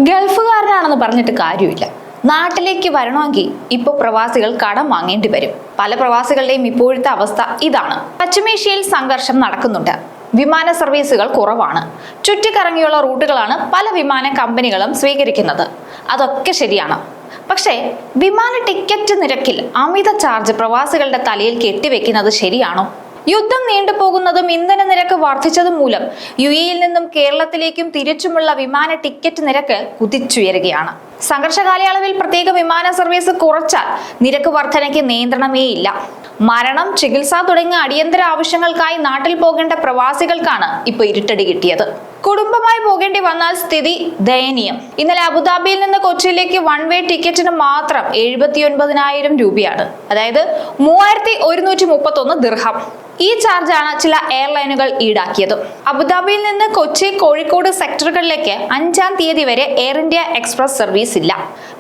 ഗൾഫുകാരനാണെന്ന് പറഞ്ഞിട്ട് കാര്യമില്ല. നാട്ടിലേക്ക് വരണമെങ്കിൽ ഇപ്പോൾ പ്രവാസികൾ കടം വാങ്ങേണ്ടി വരും. പല പ്രവാസികളുടെയും ഇപ്പോഴത്തെ അവസ്ഥ ഇതാണ്. പശ്ചിമേഷ്യയിൽ സംഘർഷം നടക്കുന്നുണ്ട്. വിമാന സർവീസുകൾ കുറവാണ്. ചുറ്റിക്കറങ്ങിയുള്ള റൂട്ടുകളാണ് പല വിമാന കമ്പനികളും സ്വീകരിക്കുന്നത്. അതൊക്കെ ശരിയാണ്. പക്ഷേ വിമാന ടിക്കറ്റ് നിരക്കിൽ അമിത ചാർജ് പ്രവാസികളുടെ തലയിൽ കെട്ടിവെക്കുന്നത് ശരിയാണോ? യുദ്ധം നീണ്ടുപോകുന്നതും ഇന്ധന നിരക്ക് വർദ്ധിച്ചതും മൂലം യുഎഇയിൽ നിന്നും കേരളത്തിലേക്കും തിരിച്ചുമുള്ള വിമാന ടിക്കറ്റ് നിരക്ക് കുതിച്ചുയരുകയാണ്. സംഘർഷ കാലയളവിൽ പ്രത്യേക വിമാന സർവീസ് കുറച്ചാൽ നിരക്ക് വർധനയ്ക്ക് നിയന്ത്രണമേ ഇല്ല. മരണം, ചികിത്സ തുടങ്ങിയ അടിയന്തര ആവശ്യങ്ങൾക്കായി നാട്ടിൽ പോകേണ്ട പ്രവാസികൾക്കാണ് ഇപ്പോൾ ഇരുട്ടടി കിട്ടിയത്. കുടുംബമായി പോകേണ്ടി വന്നാൽ സ്ഥിതി ദയനീയം. ഇന്നലെ അബുദാബിയിൽ നിന്ന് കൊച്ചിയിലേക്ക് വൺ വേ ടിക്കറ്റിന് മാത്രം 79,000 രൂപയാണ്. അതായത് 3,131 ദിർഹം. ഈ ചാർജാണ് ചില എയർലൈനുകൾ ഈടാക്കിയത്. അബുദാബിയിൽ നിന്ന് കൊച്ചി, കോഴിക്കോട് സെക്ടറുകളിലേക്ക് 5-ാം തീയതി വരെ എയർ ഇന്ത്യ എക്സ്പ്രസ് സർവീസ് ഇല്ല.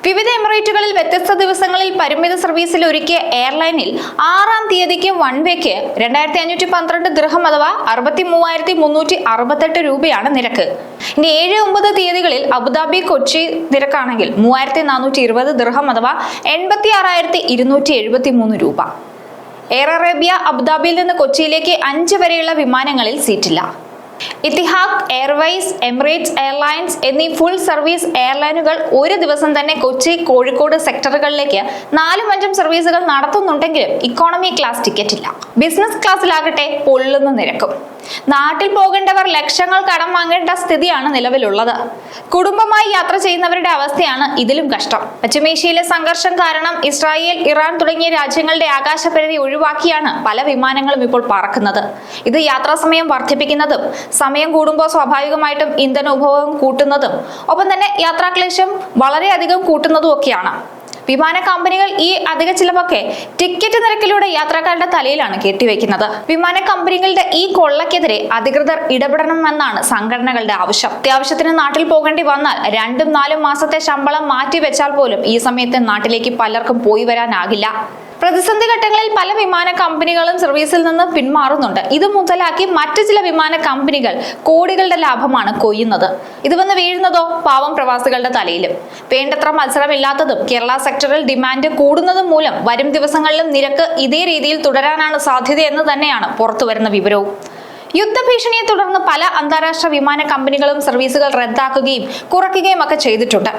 വിവിധ എമിറേറ്റുകളിൽ വ്യത്യസ്ത ദിവസങ്ങളിൽ പരിമിത സർവീസിൽ ഒരുക്കിയ എയർലൈനിൽ 6-ാം തീയതിക്ക് വൺ വേക്ക് 2,512 ദിർഹം അഥവാ 63,368 രൂപയാണ് നിരക്ക്. ഇനി 7-9 തീയതികളിൽ അബുദാബി, കൊച്ചി നിരക്കാണെങ്കിൽ 3,420 ദിർഹം അഥവാ 86,273 രൂപ. എയർ അറേബ്യ അബുദാബിയിൽ നിന്ന് കൊച്ചിയിലേക്ക് 5 വരെയുള്ള വിമാനങ്ങളിൽ സീറ്റില്ല. ഇത്തിഹാദ് എയർവേസ്, എമിറേറ്റ്സ് എയർലൈൻസ് എന്നീ ഫുൾ സർവീസ് എയർലൈനുകൾ ഒരു ദിവസം തന്നെ കൊച്ചി, കോഴിക്കോട് സെക്ടറുകളിലേക്ക് 4-5 സർവീസുകൾ നടത്തുന്നുണ്ടെങ്കിലും ഇക്കോണമി ക്ലാസ് ടിക്കറ്റ് ഇല്ല. ബിസിനസ് ക്ലാസ്സിലാകട്ടെ പൊള്ളുന്ന നിരക്കും. നാട്ടിൽ പോകേണ്ടവർ ലക്ഷങ്ങൾ കടം വാങ്ങേണ്ട സ്ഥിതിയാണ് നിലവിലുള്ളത്. കുടുംബമായി യാത്ര ചെയ്യുന്നവരുടെ അവസ്ഥയാണ് ഇതിലും കഷ്ടം. പശ്ചിമേഷ്യയിലെ സംഘർഷം കാരണം ഇസ്രായേൽ, ഇറാൻ തുടങ്ങിയ രാജ്യങ്ങളുടെ ആകാശപരിധി ഒഴിവാക്കിയാണ് പല വിമാനങ്ങളും ഇപ്പോൾ പറക്കുന്നത്. ഇത് യാത്രാസമയം വർദ്ധിപ്പിക്കുന്നതും സമയം കൂടുമ്പോൾ സ്വാഭാവികമായിട്ടും ഇന്ധന ഉപഭോഗം കൂട്ടുന്നതും ഒപ്പം തന്നെ യാത്രാക്ലേശം വളരെയധികം കൂട്ടുന്നതും ഒക്കെയാണ്. വിമാന കമ്പനികൾ ഈ അധിക ചിലവൊക്കെ ടിക്കറ്റ് നിരക്കിലൂടെ യാത്രക്കാരുടെ തലയിലാണ് കെട്ടിവെക്കുന്നത്. വിമാന കമ്പനികളുടെ ഈ കൊള്ളക്കെതിരെ അധികൃതർ ഇടപെടണമെന്നാണ് സംഘടനകളുടെ ആവശ്യം. അത്യാവശ്യത്തിന് നാട്ടിൽ പോകേണ്ടി വന്നാൽ 2-4 മാസത്തെ ശമ്പളം മാറ്റിവെച്ചാൽ പോലും ഈ സമയത്ത് നാട്ടിലേക്ക് പലർക്കും പോയി വരാനാകില്ല. പ്രതിസന്ധി ഘട്ടങ്ങളിൽ പല വിമാന കമ്പനികളും സർവീസിൽ നിന്ന് പിന്മാറുന്നുണ്ട്. ഇത് മുതലാക്കി മറ്റു ചില വിമാന കമ്പനികൾ കോടികളുടെ ലാഭമാണ് കൊയ്യുന്നത്. ഇത് വന്ന് വീഴുന്നതോ പാവം പ്രവാസികളുടെ തലയിലും. വേണ്ടത്ര മത്സരമില്ലാത്തതും കേരള സെക്ടറിൽ ഡിമാൻഡ് കൂടുന്നതും മൂലം വരും ദിവസങ്ങളിലും നിരക്ക് ഇതേ രീതിയിൽ തുടരാനാണ് സാധ്യതയെന്ന് തന്നെയാണ് പുറത്തുവരുന്ന വിവരവും. യുദ്ധഭീഷണിയെ തുടർന്ന് പല അന്താരാഷ്ട്ര വിമാന കമ്പനികളും സർവീസുകൾ റദ്ദാക്കുകയും കുറയ്ക്കുകയും ഒക്കെ ചെയ്തിട്ടുണ്ട്.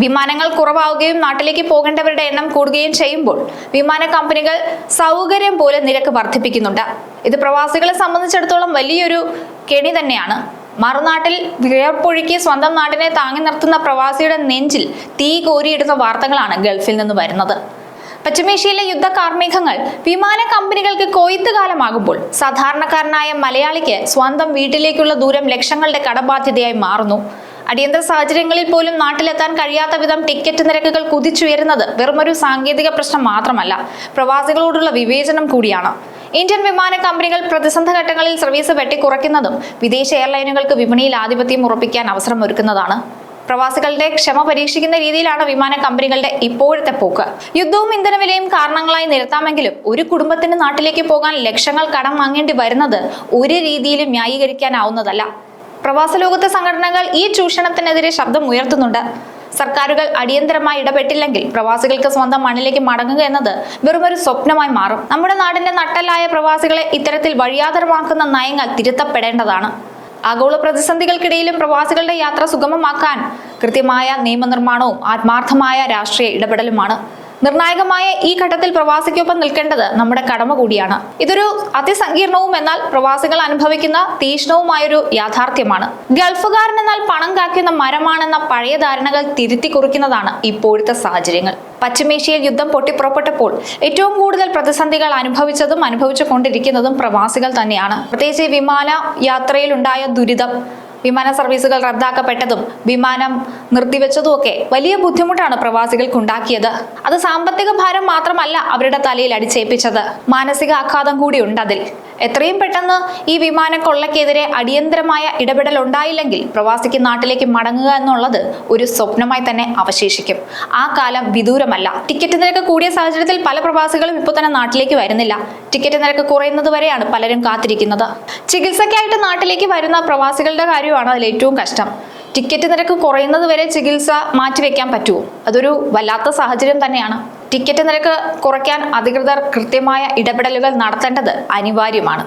വിമാനങ്ങൾ കുറവാവുകയും നാട്ടിലേക്ക് പോകേണ്ടവരുടെ എണ്ണം കൂടുകയും ചെയ്യുമ്പോൾ വിമാന കമ്പനികൾ സൗകര്യം പോലെ നിരക്ക് വർദ്ധിപ്പിക്കുന്നുണ്ട്. ഇത് പ്രവാസികളെ സംബന്ധിച്ചിടത്തോളം വലിയൊരു കെണി തന്നെയാണ്. മറുനാട്ടിൽ വിയർപ്പൊഴുക്കി സ്വന്തം നാടിനെ താങ്ങി നിർത്തുന്ന പ്രവാസിയുടെ നെഞ്ചിൽ തീ കോരിയിടുന്ന വാർത്തകളാണ് ഗൾഫിൽ നിന്ന് വരുന്നത്. പശ്ചിമേഷ്യയിലെ യുദ്ധ കാർമികങ്ങൾ വിമാന കമ്പനികൾക്ക് കൊയ്ത്ത് കാലമാകുമ്പോൾ സാധാരണക്കാരനായ മലയാളിക്ക് സ്വന്തം വീട്ടിലേക്കുള്ള ദൂരം ലക്ഷങ്ങളുടെ കടബാധ്യതയായി മാറുന്നു. അടിയന്തര സാഹചര്യങ്ങളിൽ പോലും നാട്ടിലെത്താൻ കഴിയാത്ത വിധം ടിക്കറ്റ് നിരക്കുകൾ കുതിച്ചുയരുന്നത് വെറുമൊരു സാങ്കേതിക പ്രശ്നം മാത്രമല്ല, പ്രവാസികളോടുള്ള വിവേചനം കൂടിയാണ്. ഇന്ത്യൻ വിമാന കമ്പനികൾ പ്രതിസന്ധ ഘട്ടങ്ങളിൽ സർവീസ് വെട്ടിക്കുറയ്ക്കുന്നതും വിദേശ എയർലൈനുകൾക്ക് വിപണിയിൽ ആധിപത്യം ഉറപ്പിക്കാൻ അവസരം ഒരുക്കുന്നതാണ്. പ്രവാസികളുടെ ക്ഷമ പരീക്ഷിക്കുന്ന രീതിയിലാണ് വിമാന കമ്പനികളുടെ ഇപ്പോഴത്തെ പോക്ക്. യുദ്ധവും ഇന്ധനവിലയും കാരണങ്ങളായി നിരത്താമെങ്കിലും ഒരു കുടുംബത്തിന് നാട്ടിലേക്ക് പോകാൻ ലക്ഷങ്ങൾ കടം വാങ്ങേണ്ടി വരുന്നത് ഒരു രീതിയിലും ന്യായീകരിക്കാനാവുന്നതല്ല. പ്രവാസ ലോകത്തെ സംഘടനകൾ ഈ ചൂഷണത്തിനെതിരെ ശബ്ദം ഉയർത്തുന്നുണ്ട്. സർക്കാരുകൾ അടിയന്തരമായി ഇടപെട്ടില്ലെങ്കിൽ പ്രവാസികൾക്ക് സ്വന്തം മണ്ണിലേക്ക് മടങ്ങുക എന്നത് വെറുമൊരു സ്വപ്നമായി മാറും. നമ്മുടെ നാടിന്റെ നട്ടെല്ലായ പ്രവാസികളെ ഇത്തരത്തിൽ വഴിയാധാരമാക്കുന്ന നയങ്ങൾ തിരുത്തപ്പെടേണ്ടതാണ്. ആഗോള പ്രതിസന്ധികൾക്കിടയിലും പ്രവാസികളുടെ യാത്ര സുഗമമാക്കാൻ കൃത്യമായ നിയമനിർമ്മാണവും ആത്മാർത്ഥമായ രാഷ്ട്രീയ ഇടപെടലുമാണ് നിർണായകമായ. ഈ ഘട്ടത്തിൽ പ്രവാസിക്കൊപ്പം നിൽക്കേണ്ടത് നമ്മുടെ കടമ കൂടിയാണ്. ഇതൊരു അതിസങ്കീർണവും എന്നാൽ പ്രവാസികൾ അനുഭവിക്കുന്ന തീക്ഷ്ണവുമായൊരു യാഥാർത്ഥ്യമാണ്. ഗൾഫുകാരൻ എന്നാൽ പണം കാക്കുന്ന മരമാണെന്ന പഴയ ധാരണകൾ തിരുത്തി കുറിക്കുന്നതാണ് ഇപ്പോഴത്തെ സാഹചര്യങ്ങൾ. പശ്ചിമേഷ്യയിൽ യുദ്ധം പൊട്ടിപ്പുറപ്പെട്ടപ്പോൾ ഏറ്റവും കൂടുതൽ പ്രതിസന്ധികൾ അനുഭവിച്ചതും അനുഭവിച്ചു കൊണ്ടിരിക്കുന്നതും പ്രവാസികൾ തന്നെയാണ്. പ്രത്യേകിച്ച് വിമാന യാത്രയിലുണ്ടായ ദുരിതം, വിമാന സർവീസുകൾ റദ്ദാക്കപ്പെട്ടതും വിമാനം നിർത്തിവെച്ചതും ഒക്കെ വലിയ ബുദ്ധിമുട്ടാണ് പ്രവാസികൾക്ക് ഉണ്ടാക്കിയത്. അത് സാമ്പത്തിക ഭാരം മാത്രമല്ല അവരുടെ തലയിൽ അടിച്ചേൽപ്പിച്ചത്, മാനസിക ആഘാതം കൂടി ഉണ്ട് അതിൽ. എത്രയും പെട്ടെന്ന് ഈ വിമാന കൊള്ളക്കെതിരെ അടിയന്തരമായ ഇടപെടൽ ഉണ്ടായില്ലെങ്കിൽ പ്രവാസിക്ക് നാട്ടിലേക്ക് മടങ്ങുക എന്നുള്ളത് ഒരു സ്വപ്നമായി തന്നെ അവശേഷിക്കും. ആ കാലം വിദൂരമല്ല. ടിക്കറ്റ് നിരക്ക് കൂടിയ സാഹചര്യത്തിൽ പല പ്രവാസികളും ഇപ്പോൾ തന്നെ നാട്ടിലേക്ക് വരുന്നില്ല. ടിക്കറ്റ് നിരക്ക് കുറയുന്നത് വരെയാണ് പലരും കാത്തിരിക്കുന്നത്. ചികിത്സയ്ക്കായിട്ട് നാട്ടിലേക്ക് വരുന്ന പ്രവാസികളുടെ കാര്യമാണ് അതിൽ ഏറ്റവും കഷ്ടം. ടിക്കറ്റ് നിരക്ക് കുറയുന്നത് വരെ ചികിത്സ മാറ്റിവെക്കാൻ പറ്റുമോ? അതൊരു വല്ലാത്ത സാഹചര്യം തന്നെയാണ്. ടിക്കറ്റ് നിരക്ക് കുറയ്ക്കാൻ അധികൃതർ കൃത്യമായ ഇടപെടലുകൾ നടത്തേണ്ടത് അനിവാര്യമാണ്.